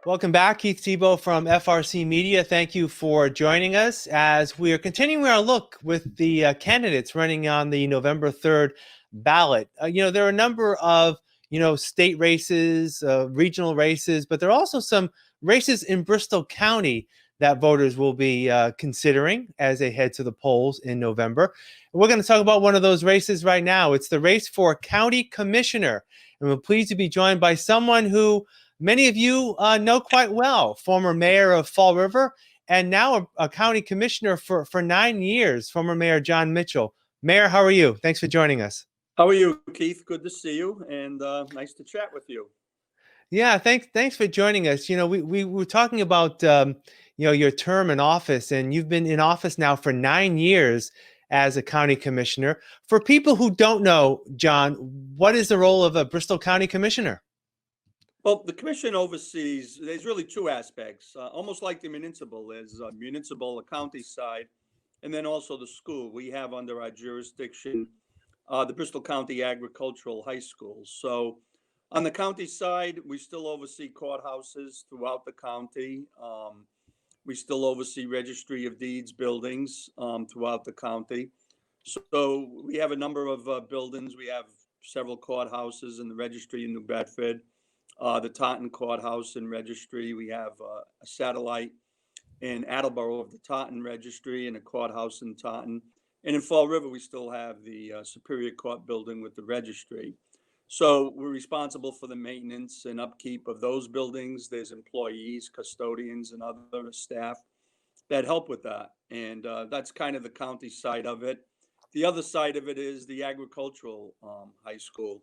Welcome back, Keith Tebow from FRC Media. Thank you for joining us as we are continuing our look with the candidates running on the November 3rd ballot. There are a number of, state races, regional races, but there are also some races in Bristol County that voters will be considering as they head to the polls in November. And we're going to talk about one of those races right now. It's the race for county commissioner. And we're pleased to be joined by someone who many of you know quite well, former mayor of Fall River and now a county commissioner for 9 years, former Mayor John Mitchell. Mayor, how are you? Thanks for joining us. How are you, Keith? Good to see you, and nice to chat with you. Yeah, thanks for joining us. We were talking about your term in office, and you've been in office now for 9 years as a county commissioner. For people who don't know, John, what is the role of a Bristol County Commissioner? Well, the commission oversees, there's really two aspects, almost like the municipal. There's municipal, the county side, and then also the school. We have under our jurisdiction the Bristol County Agricultural High School. So on the county side, we still oversee courthouses throughout the county. We still oversee registry of deeds buildings throughout the county. So we have a number of buildings. We have several courthouses in the registry in New Bedford. The Taunton Courthouse and Registry. We have a satellite in Attleboro of the Taunton Registry and a courthouse in Taunton. And in Fall River, we still have the Superior Court building with the registry. So we're responsible for the maintenance and upkeep of those buildings. There's employees, custodians, and other staff that help with that. And that's kind of the county side of it. The other side of it is the agricultural high school.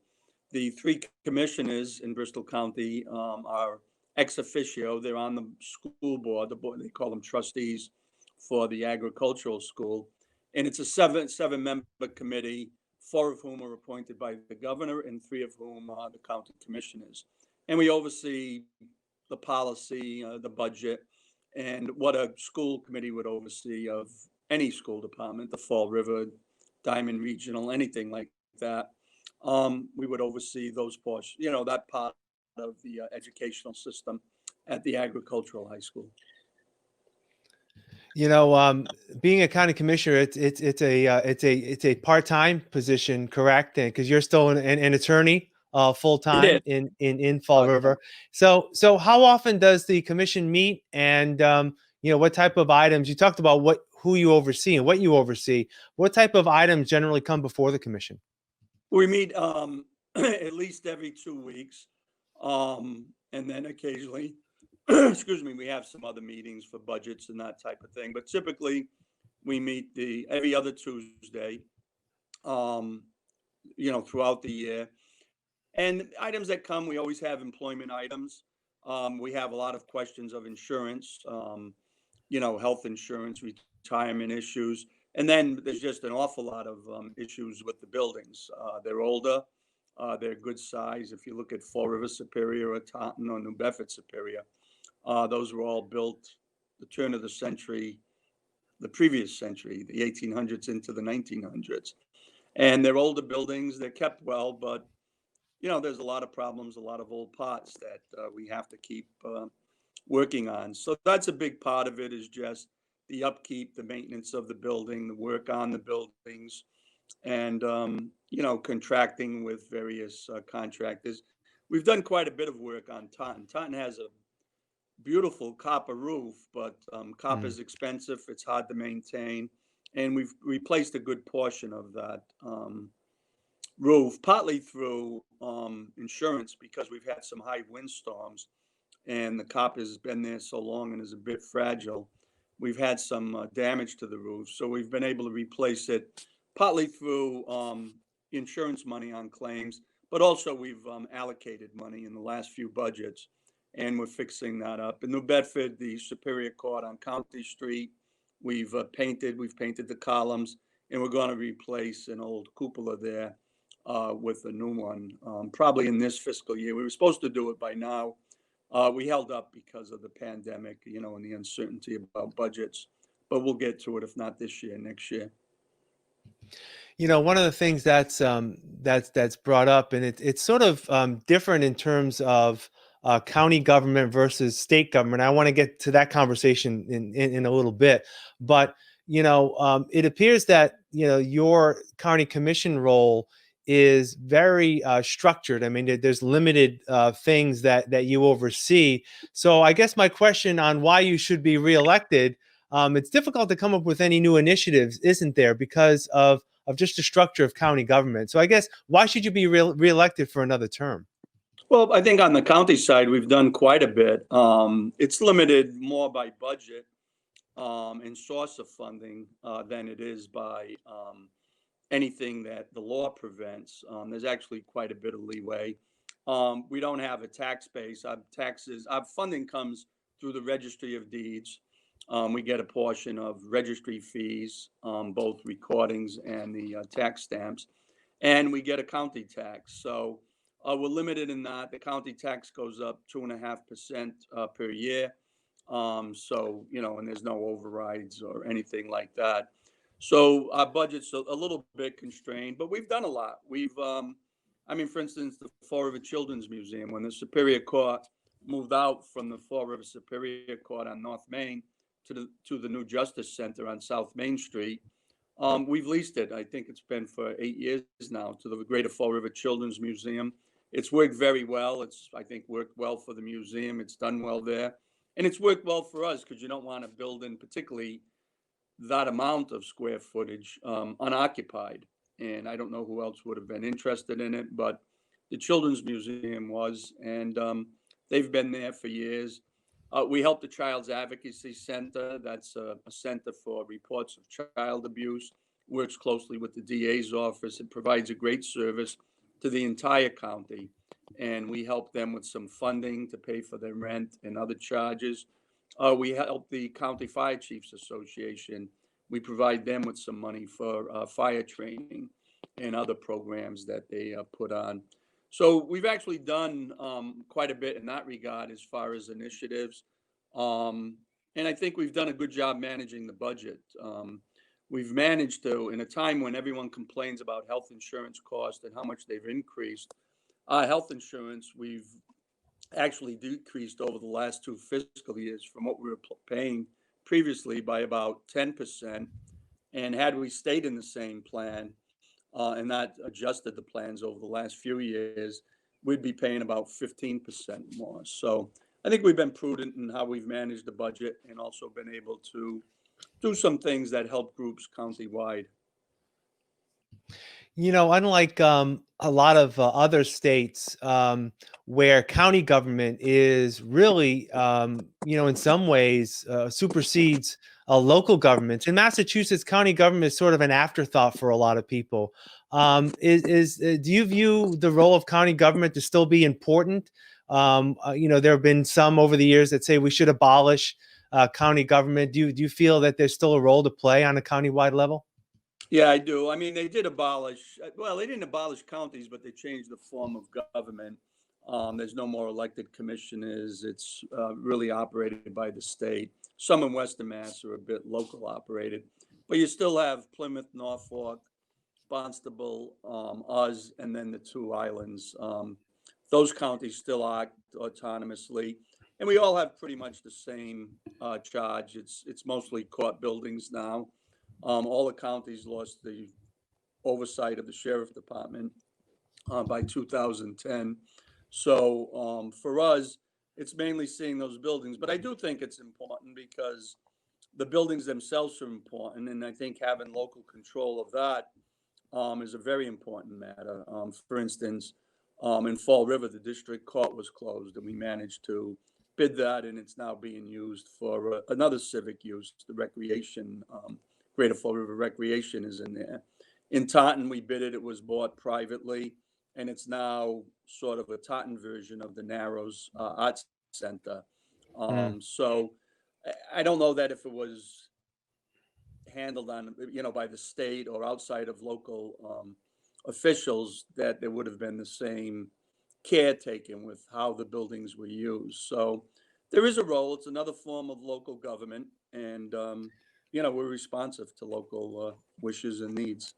The three commissioners in Bristol County are ex officio. They're on the school board. They call them trustees for the agricultural school. And it's a seven-member committee, 4 of whom are appointed by the governor and 3 of whom are the county commissioners. And we oversee the policy, the budget, and what a school committee would oversee of any school department, the Fall River, Diamond Regional, anything like that. We would oversee those portions, that part of the educational system at the agricultural high school. Being a county commissioner, it's a part-time position, correct? Because you're still an attorney, full-time in Fall River. So how often does the commission meet, and what type of items? You talked about who you oversee and what you oversee. What type of items generally come before the commission? We meet at least every 2 weeks, and then occasionally, excuse me, we have some other meetings for budgets and that type of thing. But typically, we meet every other Tuesday, throughout the year. And items that come, we always have employment items. We have a lot of questions of insurance, health insurance, retirement issues. And then there's just an awful lot of issues with the buildings. They're older, they're good size. If you look at Fall River Superior or Taunton or New Bedford Superior, those were all built the turn of the century, the previous century, the 1800s into the 1900s. And they're older buildings, they're kept well, but there's a lot of problems, a lot of old parts that we have to keep working on. So that's a big part of it, is just the upkeep, the maintenance of the building, the work on the buildings, and, contracting with various contractors. We've done quite a bit of work on Taunton. Taunton has a beautiful copper roof, but copper is expensive. It's hard to maintain. And we've replaced a good portion of that roof, partly through insurance, because we've had some high windstorms and the copper has been there so long and is a bit fragile. We've had some damage to the roof, so we've been able to replace it partly through insurance money on claims, but also we've allocated money in the last few budgets, and we're fixing that up. In New Bedford, the Superior Court on County Street, we've painted the columns, and we're going to replace an old cupola there with a new one, probably in this fiscal year. We were supposed to do it by now. We held up because of the pandemic, and the uncertainty about budgets, but we'll get to it, if not this year, next year. One of the things that's brought up, and it's sort of different in terms of county government versus state government. I want to get to that conversation in a little bit, but it appears that your county commission role is very structured. I mean, there's limited things that you oversee. So I guess my question on why you should be reelected, it's difficult to come up with any new initiatives, isn't there, because of just the structure of county government. So I guess why should you be reelected for another term? Well, I think on the county side, we've done quite a bit. It's limited more by budget and source of funding than it is by anything that the law prevents. There's actually quite a bit of leeway. We don't have a tax base. Our funding comes through the Registry of Deeds. We get a portion of registry fees, both recordings and the tax stamps, and we get a county tax. So we're limited in that. The county tax goes up 2.5% per year. And there's no overrides or anything like that. So our budget's a little bit constrained, but we've done a lot. For instance, the Fall River Children's Museum, when the Superior Court moved out from the Fall River Superior Court on North Main to the new Justice Center on South Main Street, we've leased it. I think it's been for 8 years now to the Greater Fall River Children's Museum. It's worked very well. I think, worked well for the museum. It's done well there. And it's worked well for us because you don't want to build in particularly that amount of square footage unoccupied. And I don't know who else would have been interested in it, but the Children's Museum was, and they've been there for years. We help the Child's Advocacy Center. That's a center for reports of child abuse, works closely with the DA's office. It provides a great service to the entire county. And we help them with some funding to pay for their rent and other charges. We help the County Fire Chiefs Association. We provide them with some money for fire training and other programs that they put on. So we've actually done quite a bit in that regard as far as initiatives. And I think we've done a good job managing the budget. We've managed to, in a time when everyone complains about health insurance costs and how much they've increased, health insurance, we've actually decreased over the last 2 fiscal years from what we were paying previously by about 10%. And had we stayed in the same plan and not adjusted the plans over the last few years, we'd be paying about 15% more. So I think we've been prudent in how we've managed the budget and also been able to do some things that help groups countywide. Unlike a lot of other states where county government is really, in some ways supersedes local governments. In Massachusetts, county government is sort of an afterthought for a lot of people. Do you view the role of county government to still be important? There have been some over the years that say we should abolish county government. Do you feel that there's still a role to play on a countywide level? Yeah, I do. I mean, they did abolish, well, they didn't abolish counties, but they changed the form of government. There's no more elected commissioners. It's really operated by the state. Some in Western Mass are a bit local operated, but you still have Plymouth, Norfolk, Barnstable, Uz, and then the 2 islands. Those counties still act autonomously, and we all have pretty much the same charge. It's mostly court buildings now. All the counties lost the oversight of the sheriff department by 2010. So for us, it's mainly seeing those buildings. But I do think it's important because the buildings themselves are important. And I think having local control of that is a very important matter. For instance, in Fall River, the district court was closed and we managed to bid that, and it's now being used for another civic use, the recreation. Greater Fall River Recreation is in there. In Taunton, we bid it. It was bought privately, and it's now sort of a Taunton version of the Narrows Arts Center. So I don't know that if it was handled on, by the state or outside of local officials, that there would have been the same care taken with how the buildings were used. So there is a role. It's another form of local government, and we're responsive to local wishes and needs.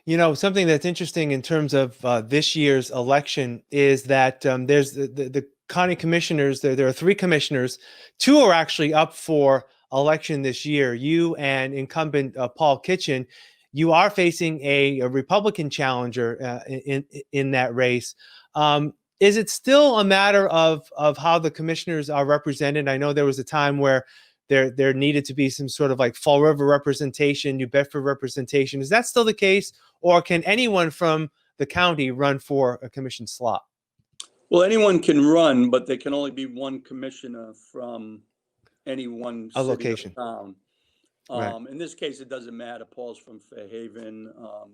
Something that's interesting in terms of this year's election is that there's the county commissioners. There are three commissioners. Two are actually up for election this year. You and incumbent Paul Kitchen. You are facing a Republican challenger in that race. Is it still a matter of how the commissioners are represented? I know there was a time where there needed to be some sort of like Fall River representation, New Bedford representation. Is that still the case? Or can anyone from the county run for a commission slot? Well, anyone can run, but there can only be one commissioner from any one A city or location. town. Right. In this case, it doesn't matter. Paul's from Fairhaven.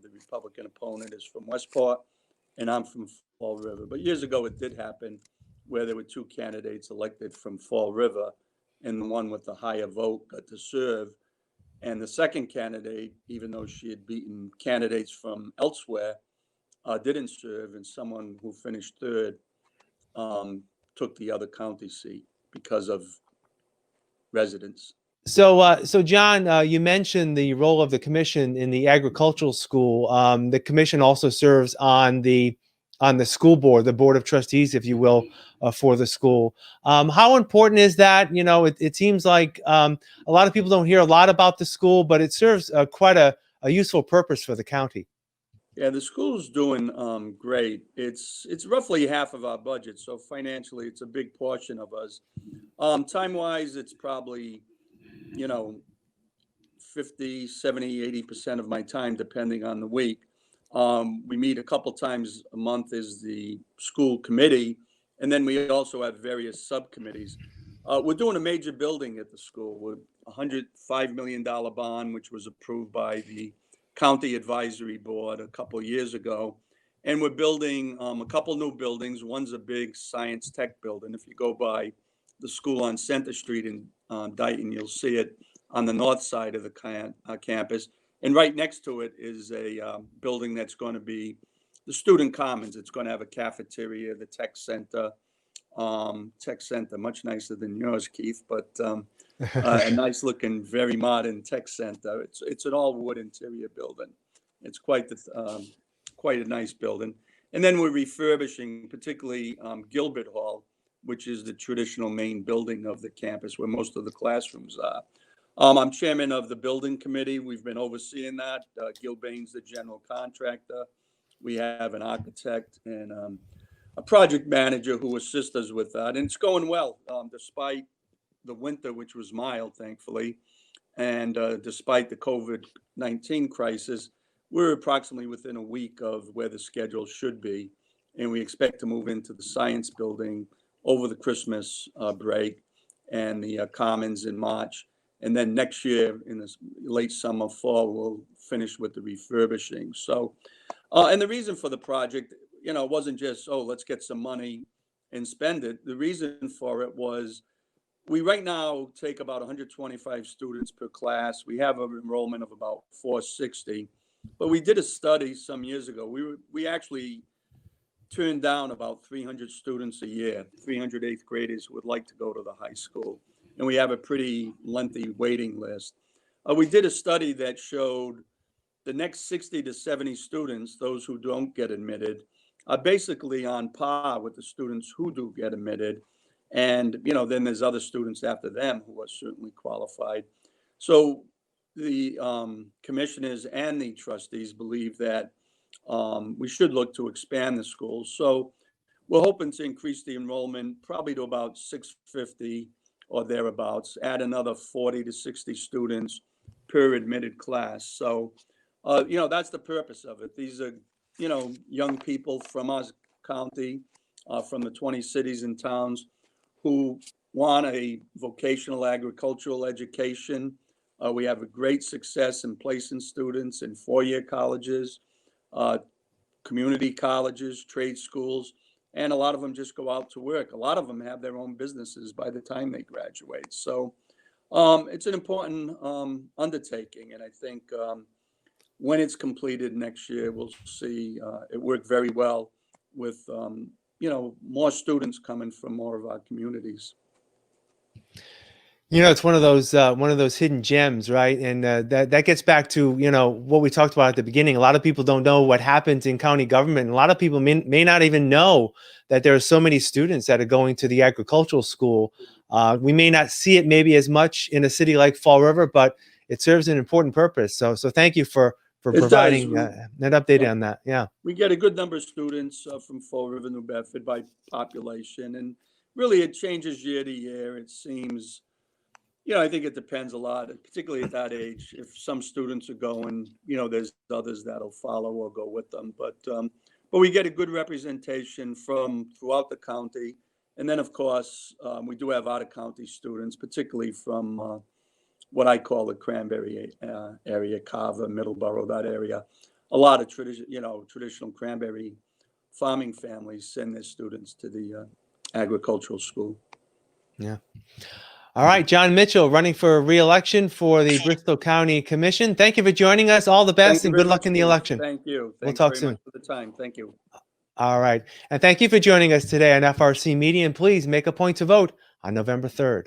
The Republican opponent is from Westport, and I'm from Fall River. But years ago, it did happen where there were two candidates elected from Fall River, and the one with the higher vote got to serve. And the second candidate, even though she had beaten candidates from elsewhere, didn't serve, and someone who finished third took the other county seat because of residents. So John, you mentioned the role of the commission in the agricultural school. The commission also serves on the school board, the board of trustees, if you will, for the school. How important is that? It seems like a lot of people don't hear a lot about the school, but it serves quite a useful purpose for the county. Yeah, the school's doing great. It's roughly half of our budget, so financially, it's a big portion of us. Time-wise, it's probably, 50, 70, 80% of my time, depending on the week. We meet a couple times a month as the school committee, and then we also have various subcommittees. We're doing a major building at the school with a $105 million bond, which was approved by the County Advisory Board a couple of years ago. And we're building a couple new buildings. One's a big science tech building. If you go by the school on Center Street in Dayton, you'll see it on the north side of the campus. And right next to it is a building that's going to be the student commons. It's going to have a cafeteria, the tech center, much nicer than yours, Keith, but a nice looking, very modern tech center. It's an all wood interior building. It's quite a nice building. And then we're refurbishing, particularly Gilbert Hall, which is the traditional main building of the campus where most of the classrooms are. I'm chairman of the building committee. We've been overseeing that. Gil Bain's the general contractor. We have an architect and a project manager who assists us with that. And it's going well, despite the winter, which was mild, thankfully, and despite the COVID-19 crisis. We're approximately within a week of where the schedule should be, and we expect to move into the science building over the Christmas break and the Commons in March. And then next year, in the late summer, fall, we'll finish with the refurbishing. So, and the reason for the project, it wasn't just, let's get some money and spend it. The reason for it was we right now take about 125 students per class. We have an enrollment of about 460. But we did a study some years ago. We actually turned down about 300 students a year, 300 eighth graders who would like to go to the high school. And we have a pretty lengthy waiting list. We did a study that showed the next 60 to 70 students, those who don't get admitted, are basically on par with the students who do get admitted. And, then there's other students after them who are certainly qualified. So the commissioners and the trustees believe that we should look to expand the schools. So we're hoping to increase the enrollment probably to about 650 or thereabouts, add another 40 to 60 students per admitted class. So, that's the purpose of it. These are, young people from our county, from the 20 cities and towns who want a vocational agricultural education. We have a great success in placing students in four-year colleges, community colleges, trade schools, and a lot of them just go out to work. A lot of them have their own businesses by the time they graduate. So it's an important undertaking, and I think when it's completed next year, we'll see it work very well with more students coming from more of our communities. It's one of those hidden gems, right? And that gets back to what we talked about at the beginning. A lot of people don't know what happens in county government. And a lot of people may not even know that there are so many students that are going to the agricultural school. We may not see it maybe as much in a city like Fall River, but it serves an important purpose. So thank you for It does. providing an update on that. Yeah. We get a good number of students from Fall River, New Bedford by population, and really it changes year to year. It seems, I think it depends a lot, particularly at that age. If some students are going, there's others that'll follow or go with them. But we get a good representation from throughout the county. And then, of course, we do have out-of-county students, particularly from what I call the Cranberry area, Carver, Middleborough, that area. A lot of traditional cranberry farming families send their students to the agricultural school. Yeah. All right, John Mitchell, running for re-election for the Bristol County Commission. Thank you for joining us. All the best and good luck in the election. Thank you. We'll talk soon. Much for the time. Thank you. All right. And thank you for joining us today on FRC Media. And please make a point to vote on November 3rd.